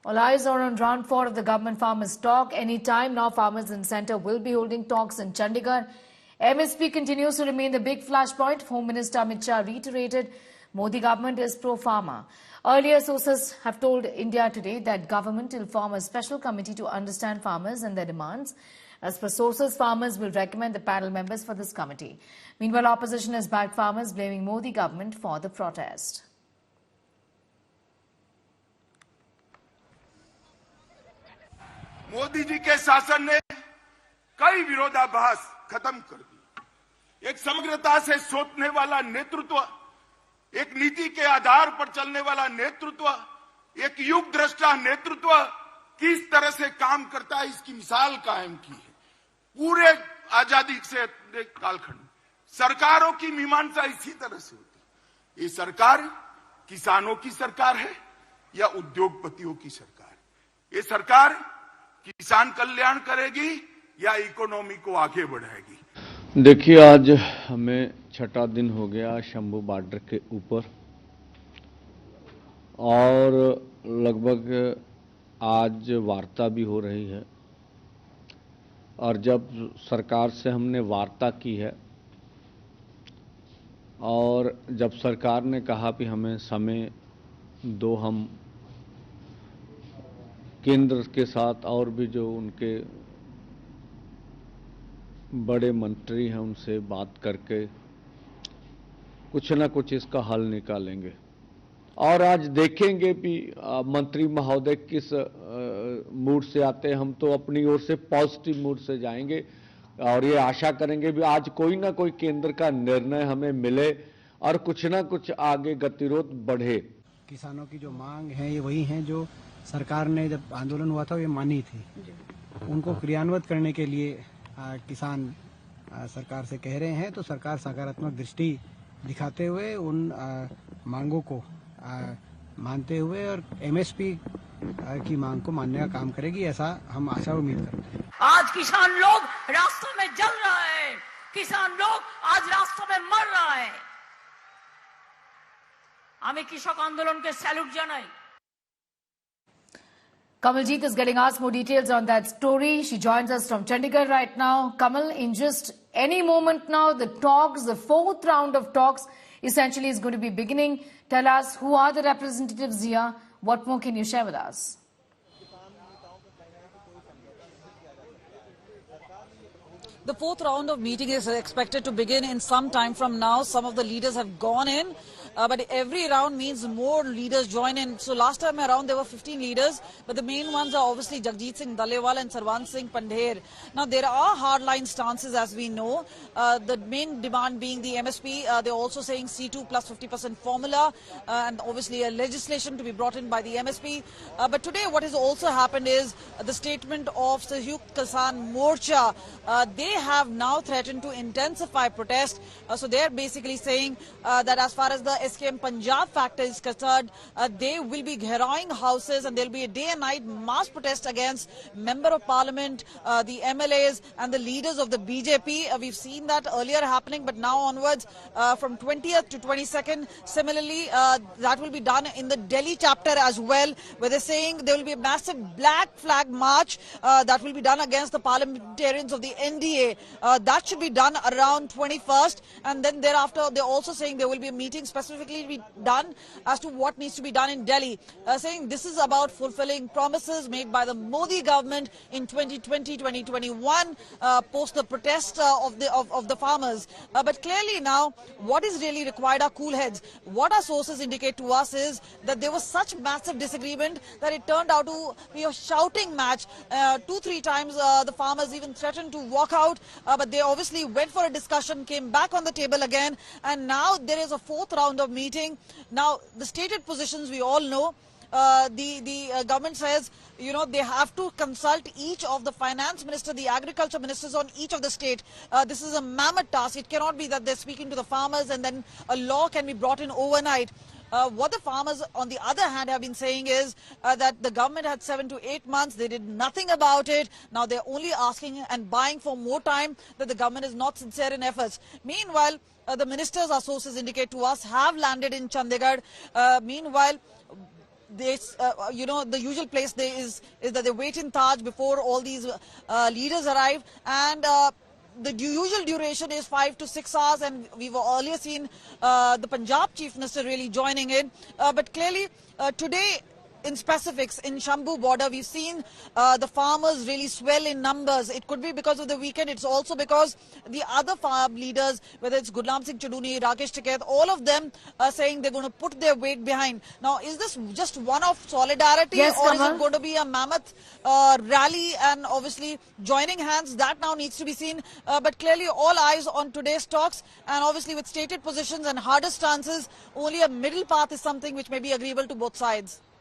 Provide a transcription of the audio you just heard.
All eyes are on round 4 of the government farmers talk. Any time now, farmers in centre will be holding talks in Chandigarh. MSP continues to remain the big flashpoint. Home Minister Amit Shah reiterated Modi government is pro-farmer. Earlier sources have told India Today that government will form a special committee to understand farmers and their demands. As per sources, farmers will recommend the panel members for this committee. Meanwhile, opposition has backed farmers, blaming Modi government for the protest. Modi ji के शासन ने कई विरोधाभास खत्म कर दी। एक समग्रता से सोचने वाला नेतृत्व, एक नीति के आधार पर चलने वाला नेतृत्व, एक युग दृष्टा नेतृत्व किस तरह से काम करता है, इसकी मिसाल कायम की है। पूरे आजादी से कालखंड सरकारों की मीमांसा इसी तरह से होती है। ये सरकार किसानों की सरकार है या उद्योगपतियों की सरकार? ये सरकार किसान कल्याण करेगी या इकोनॉमी को आगे बढ़ाएगी? देखिए, आज हमें छठा दिन हो गया शंभू बॉर्डर के ऊपर और लगभग आज वार्ता भी हो रही है। और जब सरकार से हमने वार्ता की है और जब सरकार ने कहा कि हमें समय दो, हम केंद्र के साथ और भी जो उनके बड़े मंत्री हैं उनसे बात करके कुछ ना कुछ इसका हल निकालेंगे। और आज देखेंगे कि मंत्री महोदय किस मूड से आते हैं। हम तो अपनी ओर से पॉजिटिव मूड से जाएंगे और ये आशा करेंगे भी आज कोई ना कोई केंद्र का निर्णय हमें मिले और कुछ ना कुछ आगे गतिरोध बढ़े। किसानों की जो मांग है ये वही है जो सरकार ने जब आंदोलन हुआ था ये मानी थी। उनको क्रियान्वित करने के लिए किसान सरकार से कह रहे हैं, तो सरकार सकारात्मक दृष्टि दिखाते हुए उन मांगों को मानते हुए और एमएसपी की मांग को मानने का काम करेगी, ऐसा हम आशा उम्मीद करते हैं। आज किसान लोग रास्तों में जल रहा है, किसान लोग आज रास्तों में मर रहा है। हमें कृषक आंदोलन के salute Janai. Kamaljeet is getting us more details on that story. She joins us from Chandigarh right now. Kamal, in just any moment now, the talks, the fourth round of talks, essentially is going to be beginning. Tell us, who are the representatives here? What more can you share with us? The fourth round of meeting is expected to begin in some time from now. Some of the leaders have gone in. But every round means more leaders join in. So last time around there were 15 leaders, but the main ones are obviously Jagjit Singh Dalewal and Sarwan Singh Pandher. Now there are hardline stances, as we know. The main demand being the MSP. They're also saying C2 plus 50% formula and obviously a legislation to be brought in by the MSP. But today what has also happened is the statement of Sahyukt Kisan Morcha. They have now threatened to intensify protest. So they're basically saying that as far as the SKM Punjab factor is concerned, they will be gherawing houses and there will be a day and night mass protest against Member of Parliament, the MLAs and the leaders of the BJP. We've seen that earlier happening, but now onwards from 20th to 22nd, similarly that will be done in the Delhi chapter as well, where they're saying there will be a massive black flag march that will be done against the parliamentarians of the NDA. That should be done around 21st, and then thereafter they're also saying there will be a meeting specifically to be done as to what needs to be done in Delhi, saying this is about fulfilling promises made by the Modi government in 2020-2021 post the protest of the farmers. But clearly now what is really required are cool heads. What our sources indicate to us is that there was such massive disagreement that it turned out to be a shouting match. 2-3 times the farmers even threatened to walk out, but they obviously went for a discussion, came back on the table again, and now there is a fourth round of meeting. Now the stated positions we all know. The government says, you know, they have to consult each of the finance minister, the agriculture ministers on each of the state. This is a mammoth task. It cannot be that they're speaking to the farmers and then a law can be brought in overnight. What the farmers, on the other hand, have been saying is that the government had 7 to 8 months. They did nothing about it. Now they're only asking and buying for more time, that the government is not sincere in efforts. Meanwhile, the ministers, our sources indicate to us, have landed in Chandigarh. Meanwhile, this, the usual place there is that they wait in Taj before all these leaders arrive, and the usual duration is 5 to 6 hours, and we've earlier seen the Punjab Chief Minister really joining in. But clearly today, in specifics, in Shambhu border, we've seen the farmers really swell in numbers. It could be because of the weekend. It's also because the other farm leaders, whether it's Gurlam Singh Chuduni, Rakesh Tikait, all of them are saying they're going to put their weight behind. Now, is this just one of solidarity, Yes, or Kamal. is it going to be a mammoth rally and obviously joining hands? That now needs to be seen. But clearly all eyes on today's talks, and obviously with stated positions and harder stances, only a middle path is something which may be agreeable to both sides.